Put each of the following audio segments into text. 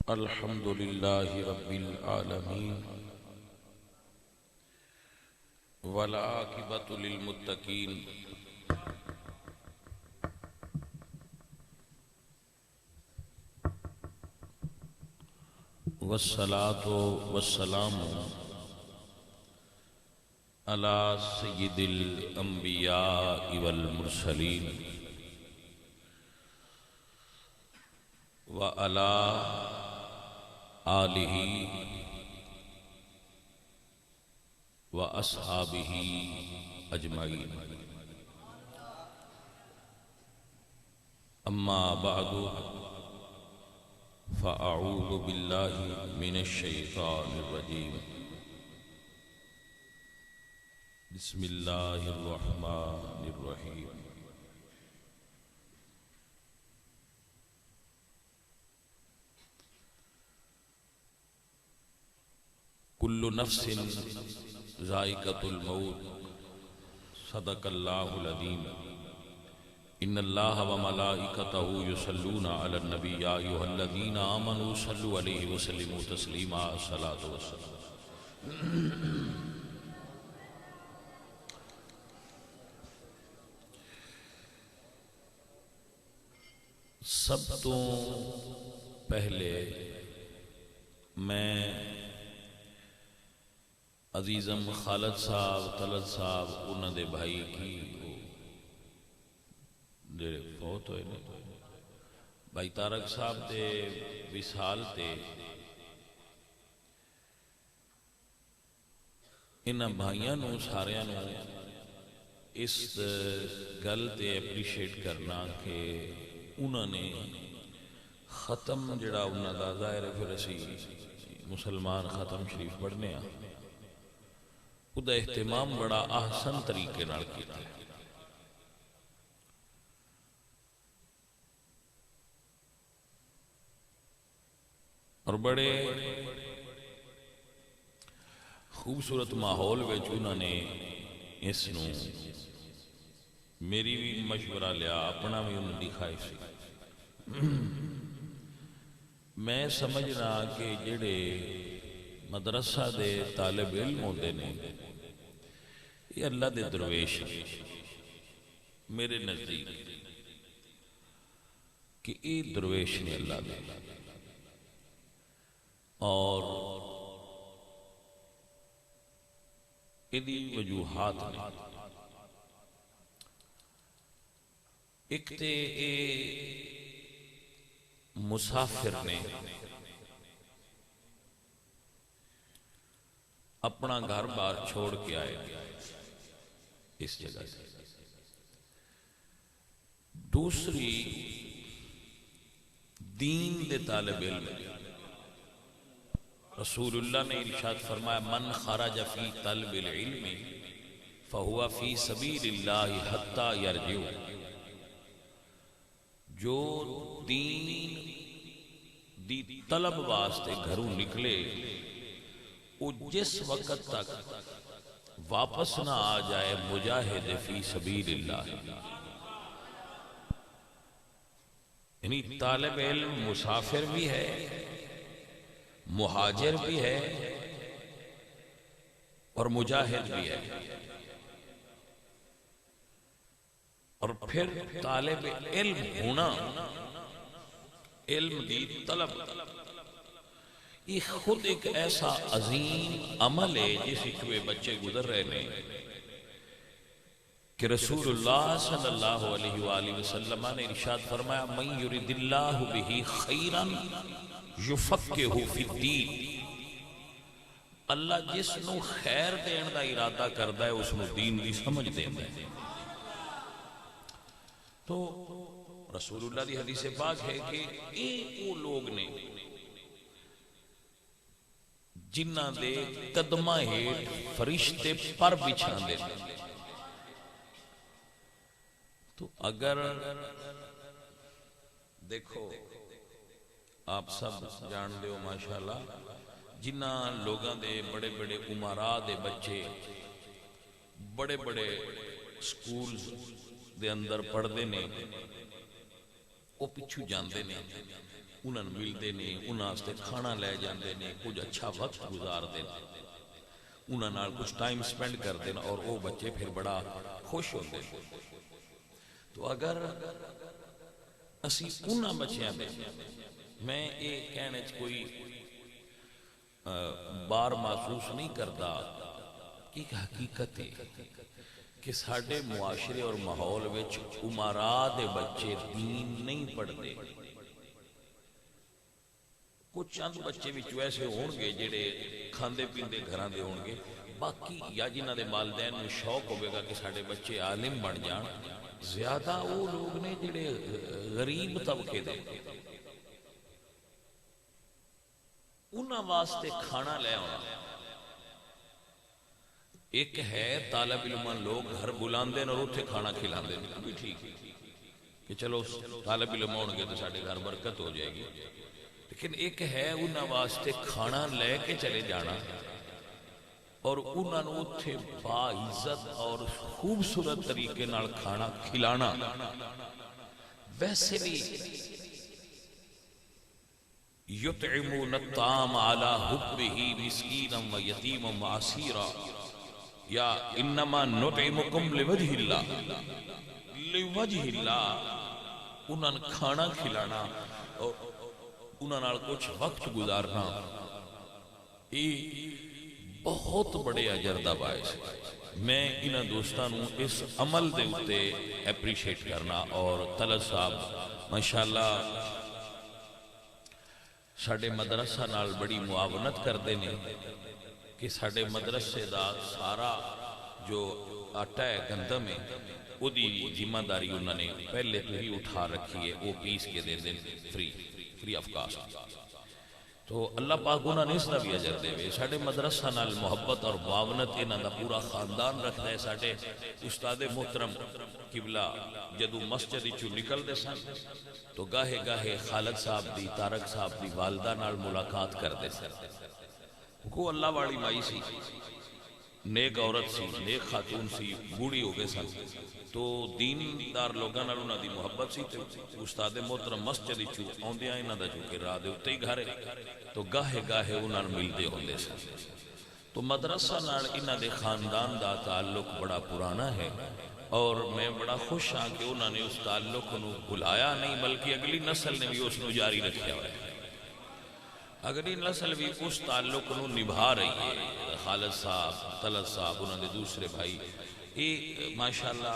الحمد لله رب العالمين والعاقبة للمتقين والصلاة والسلام على سيد الأنبياء والمرسلين وعلى آلہ و اصحابہ اجمعین اما بعد فاعوذ باللہ من الشیطان الرجیم بسم اللہ الرحمن الرحیم کل نفس ذائقۃ الموت صدق اللہ العظیم ان اللہ وملائکتہ یصلون علی النبی یا ایھا الذین آمنوا صلوا علیہ وسلموا تسلیما الصلاۃ والسلام۔ سب تو پہلے میں عزیزم خالد صاحب طلعت صاحب انہوں دے بھائی کی جڑے فوت ہوئے نے بھائی طارق صاحب دے وصال تے انہاں بھائیاں نو ساریاں نو اس گل تے اپریشیٹ کرنا کہ انہوں نے ختم جڑا انہاں دا ظاہر ہے پھر اسی مسلمان ختم شریف پڑھنے ہاں خدا اہتمام بڑا احسن طریقے نال کیتا ہے اور بڑے خوبصورت ماحول وچ انہوں نے اس نو میری بھی مشورہ لیا اپنا بھی انہوں نے دکھائی سی میں سمجھنا کہ جڑے مدرسہ دے طالب علم ہوتے نے یہ اللہ دے درویش ہیں میرے نزدیک کہ یہ درویش نے اللہ دے اور ادھی وجوہات نے ایک تے اے مسافر نے اپنا گھر بار چھوڑ کے آئے اس جگہ سے دوسری دین دے طالب علم رسول اللہ نے ارشاد فرمایا من خرج فی طلب العلم فہو فی سبیل اللہ حتی یرجع جو دین دی طلب واسطے گھروں نکلے وہ جس وقت تک واپس نہ آ جائے مجاہد فی سبیل اللہ یعنی طالب علم مسافر بھی ہے مہاجر بھی ہے اور مجاہد بھی ہے اور پھر طالب علم ہونا علم دی طلب یہ خود ایک ایسا عظیم عمل ہے جس اکوے بچے گزر رہے ہیں کہ رسول اللہ صلی اللہ علیہ وآلہ وسلم نے ارشاد فرمایا من یرد اللہ بہ خیرا یفقہہ فی الدین اللہ جس نو خیر دین دا ارادہ کردا ہے اس نو دین دی سمجھ دیندا ہے تو رسول اللہ دی حدیث پاک ہے کہ وہ لوگ نے جنہ دے قدمہ ہیٹ فرشتے پر بچھان دے تو اگر دیکھو آپ سب جان دے ہو ماشاءاللہ جنہ لوگاں دے بڑے بڑے امراء دے بچے بڑے بڑے سکولز دے اندر پڑھ دے نے وہ پچھو جان دے نے انہوں نے ملتے ہیں، انہوں نے کھانا لے جاندے نے، کچھ اچھا وقت گزارتے ہیں، انہوں نے کچھ ٹائم سپینڈ کرتے ہیں اور وہ بچے پھر بڑا خوش ہوتے ہیں۔ تو اگر اسی انہاں بچیاں دے میں یہ کہنے کوئی بار محسوس نہیں کرتا کہ حقیقت ہے کہ ساڈے معاشرے اور ماحول وچ امراء دے بچے دین نہیں پڑھتے۔ کچھ چند بچے وچ ایسے ہون گے جڑے کھاندے پیندے گھراں دے ہون گے، باقی یا جنہاں دے والدین نوں شوق ہوے گا کہ ساڈے بچے عالم بن جان، زیادہ وہ لوگ نے جڑے غریب طبقے دے انہاں واسطے کھانا لے آنا۔ ایک ہے طالب علم لوگ گھر بلاندے اور اتنے کھانا کھلاندے بھی ٹھیک ہے کہ چلو طالب علم ہون گے تو ساڈے گھر برکت ہو جائے گی، لیکن ایک ہے انہاں واسطے کھانا لے کے چلے جانا اور انہاں نوں اتنے باعزت اور خوبصورت طریقے نال کھانا کھلانا۔ ویسے بھی یطعمون الطعام علی حبہ مسکینا و یتیما و اسیرا یا انما نطعمکم لوجہ اللہ، لوجہ اللہ، انہاں نے کھانا کھلانا اور انہاں نال کچھ وقت گزارنا، یہ بہت بڑے اجر دا باعث ہے۔ میں انہاں دوستاں نوں اس عمل دے اتے اپریشیٹ کرنا، اور طلعت صاحب ماشاءاللہ ساڈے مدرسہ نال بڑی معاونت کردے نے کہ ساڈے مدرسے دا سارا جو آٹا ہے گندم ہے وہ دی ذمہ داری انہوں نے پہلے تو ہی اٹھا رکھی ہے، وہ پیس کے دے دیں فری آف کاسٹ۔ تو اللہ پاک انہوں نے اس کا بھی اجر دے وے۔ ساڈے مدرسہ نال محبت اور معاونت انہاں دا پورا خاندان رکھتا ہے۔ ساڈے استاد محترم قبلہ جدو مسجد وچوں نکلدے سن تو گاہے گاہے خالد صاحب دی، طارق صاحب دی والدہ نال ملاقات کردے سن۔ کو اللہ والی مائی سی، نیک عورت سی، نیک خاتون سی، بوڑھی ہو گئے سن، تو دیندار لوگاں نال انہاں دی محبت سی۔ تے استاد محترم مسجد وچوں اوندیاں انہاں دا چونکہ راہ دے اُتے ہی گھر ہے تو گاہے گاہے انہاں نال ملدے ہوندے سن۔ تو مدرسہ نال انہاں دے خاندان دا تعلق بڑا پرانا ہے، اور میں بڑا خوش ہاں کہ انہوں نے اس تعلق نو بھلایا نہیں، بلکہ اگلی نسل نے بھی اس نو جاری رکھیا ہوا ہے۔ اگلی نسل بھی اس تعلق نو نبھا رہی ہے۔ خالد صاحب، طلعت صاحب، انہوں نے دوسرے بھائی، یہ ماشاءاللہ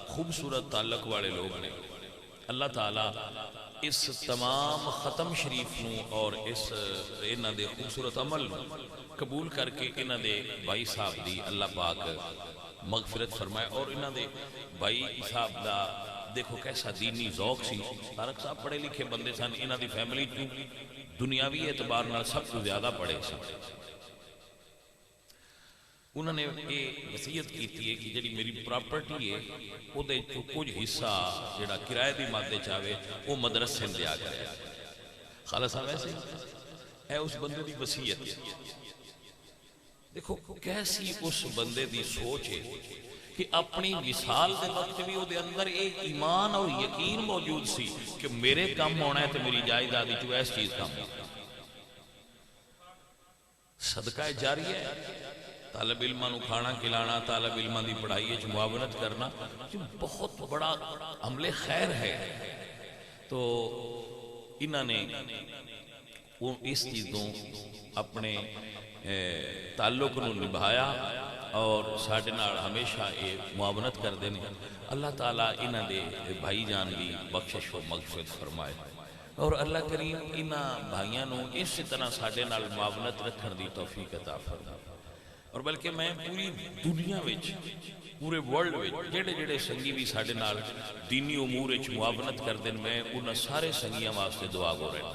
خوبصورت تعلق والے لوگ نے۔ اللہ تعالیٰ اس تمام ختم شریف نو اور اس انہاں دے خوبصورت عمل نو قبول کر کے انہاں دے بھائی صاحب دی اللہ پاک مغفرت فرمائے، اور انہاں دے بھائی صاحب دا دیکھو کیسا دینی ذوق سی۔ طارق صاحب پڑھے لکھے بندے سن، انہاں دی فیملی دنیاوی اعتبار نال سب کو زیادہ پڑھے سن۔ انہوں نے یہ وصیت کیتی ہے کہ جڑی میری پراپرٹی ہے وہ دے کچھ حصہ جڑا کرائے دی مادے چاہے وہ مدرسے میں دیا کرے۔ خالد صاحب ایسے ہے اس بندے دی وصیت۔ دیکھو کیسی اس بندے دی سوچ ہے کہ اپنی مثال دے وقت بھی وہ دے اندر ایک ایمان اور یقین موجود سی کہ میرے کام ہونا ہے تو میری جائیداد جو ایس چیز کام ہونا۔ صدقہ جاریہ ہے، طالب علماں نو کھانا کھلانا، طالب علماں دی پڑھائی وچ معاونت کرنا بہت بڑا عمل خیر ہے۔ تو انہوں نے اس چیزوں اپنے تعلق نو نبھایا اور ساڈے نال ہمیشہ یہ معاونت کردے نے۔ اللہ تعالیٰ انہاں دے بھائی جان دی بخشش و مغفرت فرمائے، اور اللہ کریم انہاں بھائیاں نو اس طرح ساڈے نال معاونت رکھن دی توفیق عطا فرمائے۔ اور بلکہ میں پوری دنیا وچ، پورے ورلڈ وچ جڑے جڑے سنگی بھی ساڈے نال دینی امور وچ معاونت کردے نے، میں انہاں سارے سنگیاں واسطے دعا گو رہنا۔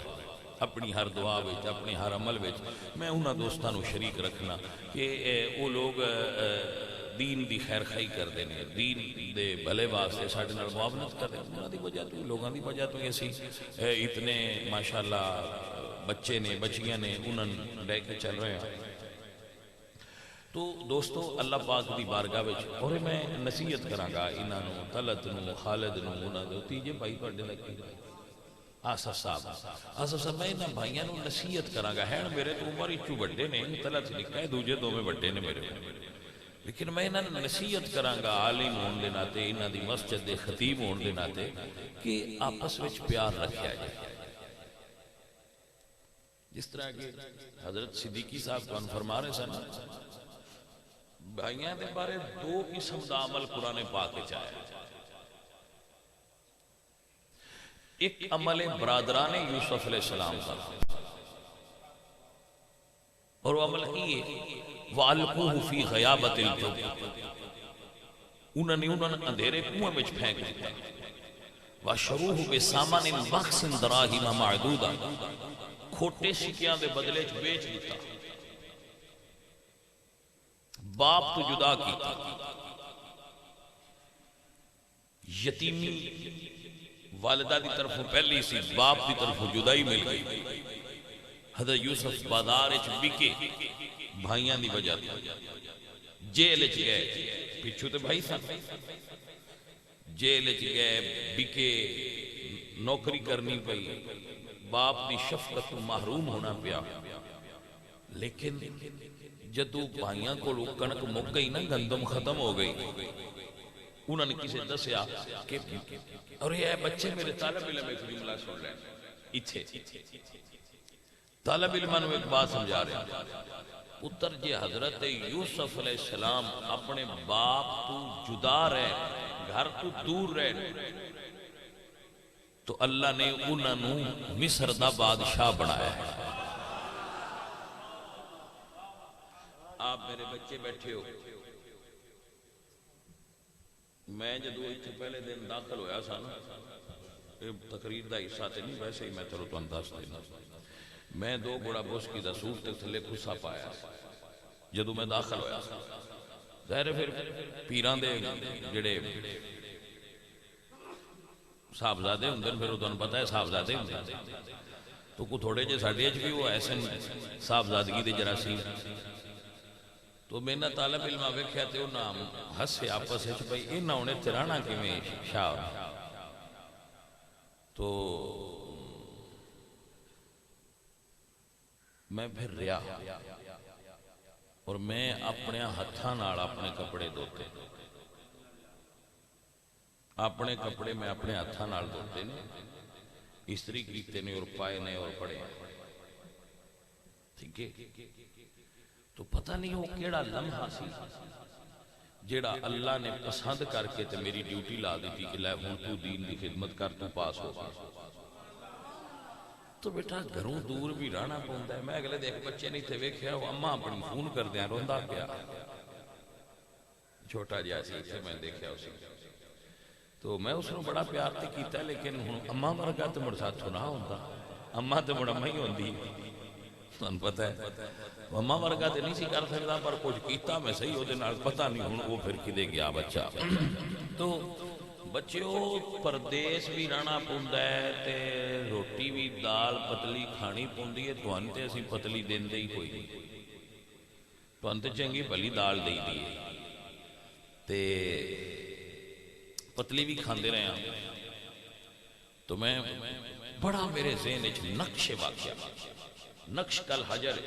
اپنی ہر دعا وچ، اپنی ہر عمل وچ میں انہاں دوستاں نو شریک رکھنا کہ وہ لوگ دین دی خیر خائی کردے نے، دین دے بھلے واسطے ساڈے نال معاونت کردے نے۔ انہاں دی وجہ تو لوگاں دی وجہ تو اسی اتنے ماشاءاللہ بچے نے، بچیاں نے، انہاں لے کے چل رہے ہیں۔ تو دوستو اللہ پاک دی بارگاہ وچ اور میں نصیحت کراں گا انہاں نو، طلعت نو، خالد نو، انہاں دے تیجے بھائی تواڈے دا کی آصف صاحب میں انہاں بھائیاں نوں نصیحت کراں گا، ہے میرے تو عمر وچ بڑے نے، طلعت نکا ہے، دوجے دوویں بڑے نے میرے، لیکن میں انہاں نوں نصیحت کراں گا عالم ہون دے ناتے، انہاں دی مسجد دے خطیب ہون دے ناتے، کہ آپس وچ پیار رکھیا جائے۔ جس طرح کہ حضرت صدیقی صاحب کو فرما رہے سن، بھائیاں دے بارے دو قسم دا عمل قرآن پاک وچ آیا۔ ایک عمل برادران یوسف علیہ السلام کا، اور وہ عمل کی ہے وَأَلْقُوهُ فِي غَيَابَةِ الْجُبِّ، انہوں نے اندھیرے کنویں میں پھینک دیتا، وَشَرُوهُ بِثَمَنٍ بَخْسٍ دَرَاهِمَ مَعْدُودَةٍ، کھوٹے سکیاں دے بدلے بیچ دیتا، باپ تو جدا کیتا، یتیمی والدہ دی طرف پہلی سی، باپ دی طرف جدائی مل گئی۔ حضرت یوسف بازار اچ بکے بھائیاں دی وجہ جیل اچ گئے، پچھو تے بھائی سن، جیل اچ گئے بکے، نوکری کرنی پئی، باپ دی شفقت محروم ہونا پیا، لیکن جدو بھائیاں کو کنک مک گئی نا، گندم ختم ہو گئی، انہوں نے کسی دسیا کہ اور یہ بچے میرے طالب علم ایک جملہ سن رہے ہیں، اتھے طالب علماں نے ایک بات سمجھا رہے ہیں، پتر جی حضرت یوسف علیہ السلام اپنے باپ تو جدا رہے، گھر تو دور رہے، تو اللہ نے انہوں مصر دا بادشاہ بنایا ہے۔ آپ میرے بچے بیٹھے ہو، میں جدو اتنے پہلے دن داخل ہویا سا نا، تقریر دا حصہ تے نہیں، ویسے ہی میں چلو تو انداز دینا، میں دو بڑا بوس کی دا سوٹ تے تھلے خصہ پایا جدو میں داخل ہویا سا۔ ظاہر پھر پیران دے جڑے صاحبزادے ہوندے پھر وہ تمہیں پتہ ہے صاحبزادے ہوندے، تو کو تھوڑے جے ساڈے بھی وہ ایسے صاحبزادگی دے جراثیم، تو میں نے طالب علم ویکھیا تے انہاں ہسے آپس وچ بھئی انہاں نے ترانا کیویں شاہ، تو میں پھر ریا اور میں اپنے ہتھاں نال اپنے کپڑے دھوتے، اپنے کپڑے میں اپنے ہتھاں نال دھوتے نے، استری کیتے نے اور پائے نے اور پڑے، ٹھیک ہے؟ تو پتہ نہیں وہ کیڑا لمحہ سی جیڑا اللہ نے پسند کر کے تے میری ڈیوٹی لا دیتی کہ لے ہوں تو دین دی خدمت کر، تو پاس ہو گیا۔ تو بیٹا گھروں دور بھی رہنا پوندا ہے، میں اگلے دیکھ بچے نہیں تھے ویکھیا، وہ اماں اپنی فون کر دیا روندا پیا، چھوٹا جہا سی تے میں دیکھیا اسی، تو میں اس نے بڑا پیار تے کیتا ہے، لیکن اماں ورگا تے مڑ ساتھوں نہ ہوندا، اماں تے مڑ اماں ہی ہوندی، تمہیں پتہ ہے اماں ورگا تے نہیں سی کر سکتا، پر کچھ کیتا میں صحیح، وہ دے نال پتہ نہیں ہوں وہ پھر کدے گیا بچہ۔ تو بچیوں پردیس بھی رہنا پوندا ہے تے روٹی بھی دال پتلی کھانی پوندی ہے، تو انتے اسی پتلی دین دے ہی کوئی نہیں، تو انتے چنگی بھلی دال دے دی تے پتلی بھی کھاندے رہے ہیں۔ تو میں بڑا میرے ذہن وچ نقش واقعہ، نقش کل حجر،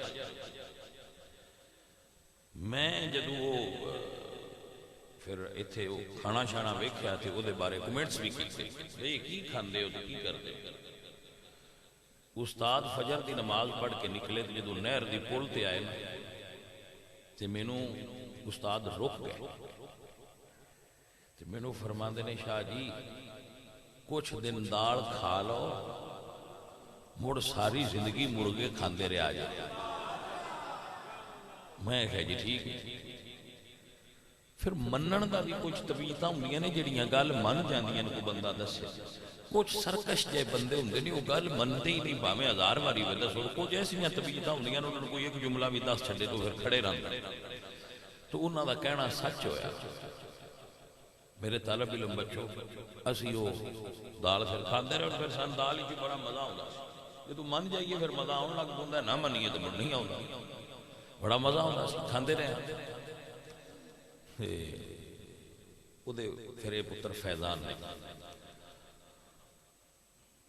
میں جدو وہ پھر ایتھے وہ کھانا شانا ویکھیا تے او دے بارے کمنٹس بھی کیتے، بھئی کی کھاندے ہو تے کی کردے؟ استاد فجر دی نماز پڑھ کے نکلے تے جدو نہر دی پل تے آئے نا تے مینوں استاد رک گئے تے مینوں فرماندے نے شاہ جی کچھ دن دال کھا لو، مڑ ساری زندگی مرغے کھاندے رہا جائے۔ میں کہا جی ٹھیک ہے۔ پھر منن دا بھی کچھ طبیعتاں ہوندیاں نے جڑیاں گل من جاندیاں نے، کو بندہ دسے، کچھ سرکش جے بندے ہوندے نہیں وہ گل منتے ہی نہیں، بھاویں ہزار واری بھی دسو، کچھ ایسیاں طبیعتاں ہوندیاں نے انہاں نوں کوئی ایک جملہ بھی دس چھڈے تو پھر کھڑے رہندے، تو انہاں دا کہنا سچ ہویا۔ میرے طالب علم بچوں، اسی وہ دال پھر کھاندے رہے، پھر سان دال ہی بڑا مزہ آوندا سی، جدوں من جائیے پھر مزہ آن لگ پوندا، نہ منیے تو مڑ نہیں آوندا، بڑا مزہ آوندا سی، کھاندے رہے۔ پھر یہ پتر فیضان نے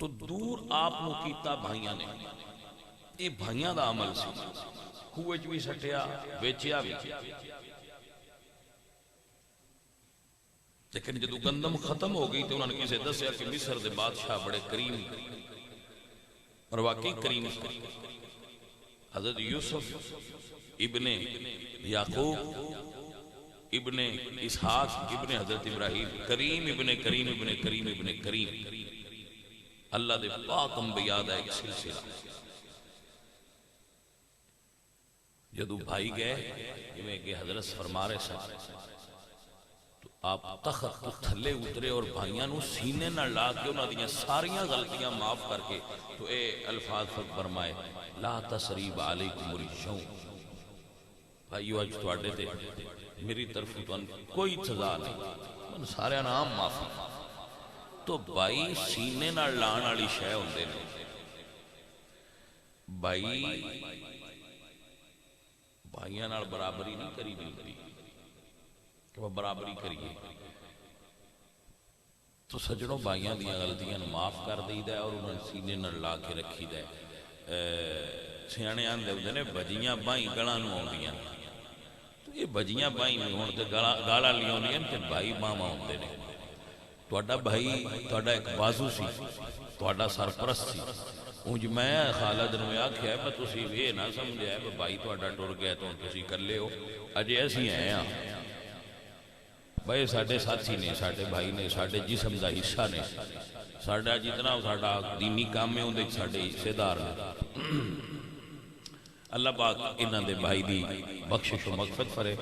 تو دور آپ نو کیتا بھائیاں نے، یہ بھائیاں دا عمل سی، خوہ وچ بھی سٹیا ویچیا بھی، لیکن جدو گندم ختم ہو گئی تو انہوں نے کسے دسیا کہ مصر دے بادشاہ بڑے کریم اور واقعی کریم سے، حضرت یوسف ابن یعقوب ابن اسحاق ابن حضرت ابراہیم، کریم ابن کریم ابن کریم ابن کریم، اللہ دے پاک انبیاء دا ایک سلسلہ۔ جدو بھائی گئے جویں کہ حضرت فرما رہے سن، تو آپ تخت تو تھلے اترے اور بھائیاں نو سینے نہ لا کے انہاں دیاں ساریاں غلطیاں معاف کر کے تو اے الفاظ فرمائے لا تسریب علیکم اليوم، بھائیو اج تواڈے تے میری طرف تو کوئی سزا نہیں، من سارے نام معافی۔ تو بھائی سینے نہ لان والی شے ہوندے نے، بھائی بھائیاں نال برابری نہیں کری دی کہ وہ برابری کریے، تو سجنوں بھائیاں دیاں غلطیاں معاف کر دئی دا اور انہاں سینے نال لا کے رکھی دا۔ سیانے آندے ہوندے نے بجیاں بائیں گلاں نوں آوندیاں، تو یہ بجیاں بائیں ہون تے گالاں لئی آوندیاں تے بھائی ماما ہوندے نے۔ تہاڈا بھائی تہاڈا ایک بازو سی، تہاڈا سرپرست سی، اونج میں خالد نوں آکھیا میں تسی یہ نہ سمجھیا کہ بھائی تہاڈا ٹر گیا تو تسی اکلے ہو، اجے اسی ہیں ہاں بھائی، ساڈے ساتھی نے، ساڈے بھائی نے، ساڈے جسم دا حصہ نے، ساڈا جتنا ساڈا دینی کام ہے اندے ساڈے حصے دار نے۔ اللہ پاک انہاں دے بھائی دی بخشش و مغفرت فرے۔